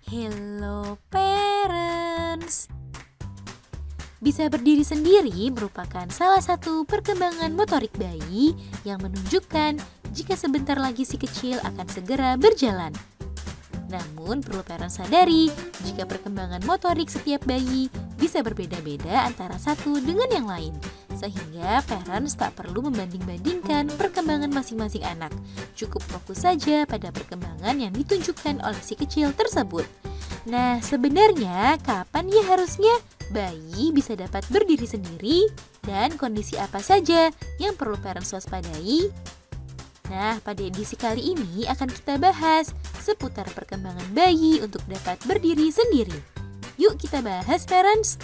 Hello parents. Bisa berdiri sendiri merupakan salah satu perkembangan motorik bayi yang menunjukkan jika sebentar lagi si kecil akan segera berjalan. Namun perlu parents sadari jika perkembangan motorik setiap bayi bisa berbeda-beda antara satu dengan yang lain. Sehingga parents tak perlu membanding-bandingkan perkembangan masing-masing anak. Cukup fokus saja pada perkembangan yang ditunjukkan oleh si kecil tersebut. Nah, sebenarnya kapan ya harusnya bayi bisa dapat berdiri sendiri dan kondisi apa saja yang perlu parents waspadai? Nah, pada edisi kali ini akan kita bahas seputar perkembangan bayi untuk dapat berdiri sendiri. Yuk kita bahas parents!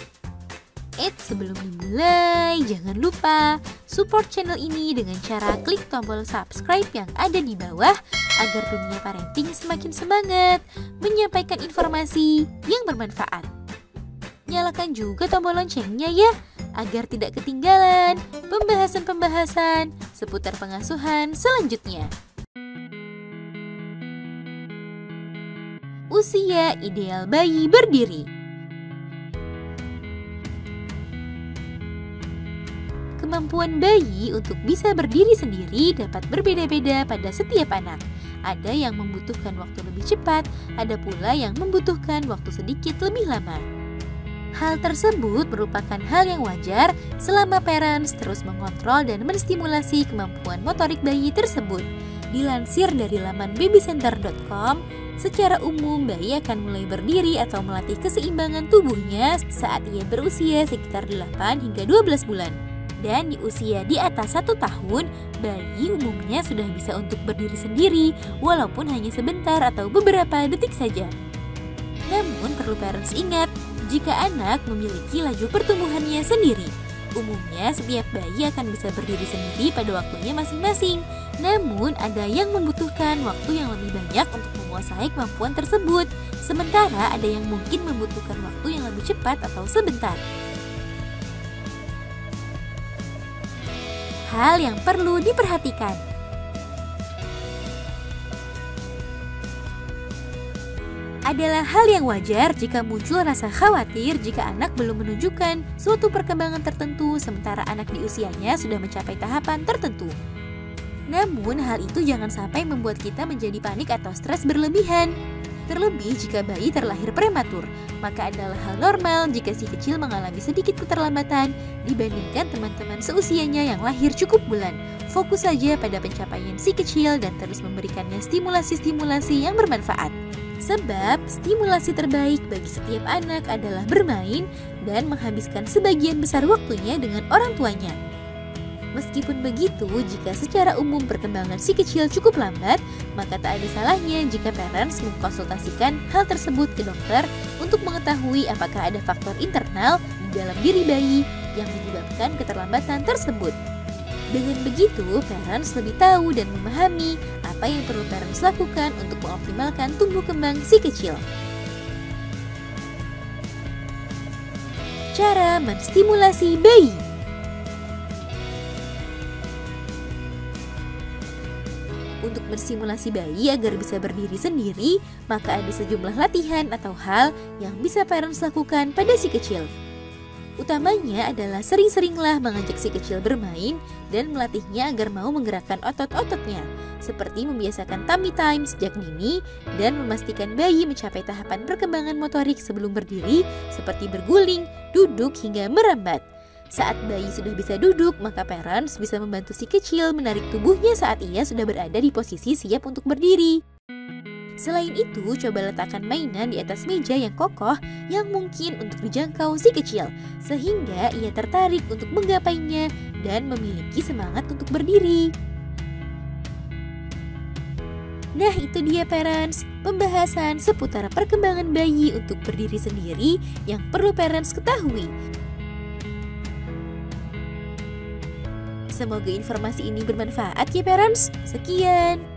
Sebelum dimulai, jangan lupa support channel ini dengan cara klik tombol subscribe yang ada di bawah agar dunia parenting semakin semangat menyampaikan informasi yang bermanfaat. Nyalakan juga tombol loncengnya ya, agar tidak ketinggalan pembahasan-pembahasan seputar pengasuhan selanjutnya. Usia ideal bayi berdiri. Kemampuan bayi untuk bisa berdiri sendiri dapat berbeda-beda pada setiap anak. Ada yang membutuhkan waktu lebih cepat, ada pula yang membutuhkan waktu sedikit lebih lama. Hal tersebut merupakan hal yang wajar selama parents terus mengontrol dan menstimulasi kemampuan motorik bayi tersebut. Dilansir dari laman babycenter.com, secara umum bayi akan mulai berdiri atau melatih keseimbangan tubuhnya saat ia berusia sekitar 8 hingga 12 bulan. Dan di usia di atas 1 tahun, bayi umumnya sudah bisa untuk berdiri sendiri walaupun hanya sebentar atau beberapa detik saja. Namun perlu parents ingat, jika anak memiliki laju pertumbuhannya sendiri, umumnya setiap bayi akan bisa berdiri sendiri pada waktunya masing-masing. Namun ada yang membutuhkan waktu yang lebih banyak untuk menguasai kemampuan tersebut, sementara ada yang mungkin membutuhkan waktu yang lebih cepat atau sebentar. Hal yang perlu diperhatikan. Adalah hal yang wajar jika muncul rasa khawatir jika anak belum menunjukkan suatu perkembangan tertentu sementara anak di usianya sudah mencapai tahapan tertentu. Namun hal itu jangan sampai membuat kita menjadi panik atau stres berlebihan. Terlebih jika bayi terlahir prematur, maka adalah hal normal jika si kecil mengalami sedikit keterlambatan dibandingkan teman-teman seusianya yang lahir cukup bulan. Fokus saja pada pencapaian si kecil dan terus memberikannya stimulasi-stimulasi yang bermanfaat. Sebab stimulasi terbaik bagi setiap anak adalah bermain dan menghabiskan sebagian besar waktunya dengan orang tuanya. Meskipun begitu, jika secara umum perkembangan si kecil cukup lambat, maka tak ada salahnya jika parents mengkonsultasikan hal tersebut ke dokter untuk mengetahui apakah ada faktor internal di dalam diri bayi yang menyebabkan keterlambatan tersebut. Dengan begitu, parents lebih tahu dan memahami apa yang perlu parents lakukan untuk mengoptimalkan tumbuh kembang si kecil. Cara menstimulasi bayi. Untuk menstimulasi bayi agar bisa berdiri sendiri, maka ada sejumlah latihan atau hal yang bisa parents lakukan pada si kecil. Utamanya adalah sering-seringlah mengajak si kecil bermain dan melatihnya agar mau menggerakkan otot-ototnya, seperti membiasakan tummy time sejak dini dan memastikan bayi mencapai tahapan perkembangan motorik sebelum berdiri, seperti berguling, duduk, hingga merambat. Saat bayi sudah bisa duduk, maka parents bisa membantu si kecil menarik tubuhnya saat ia sudah berada di posisi siap untuk berdiri. Selain itu, coba letakkan mainan di atas meja yang kokoh yang mungkin untuk dijangkau si kecil, sehingga ia tertarik untuk menggapainya dan memiliki semangat untuk berdiri. Nah, itu dia parents, pembahasan seputar perkembangan bayi untuk berdiri sendiri yang perlu parents ketahui. Semoga informasi ini bermanfaat ya parents. Sekian.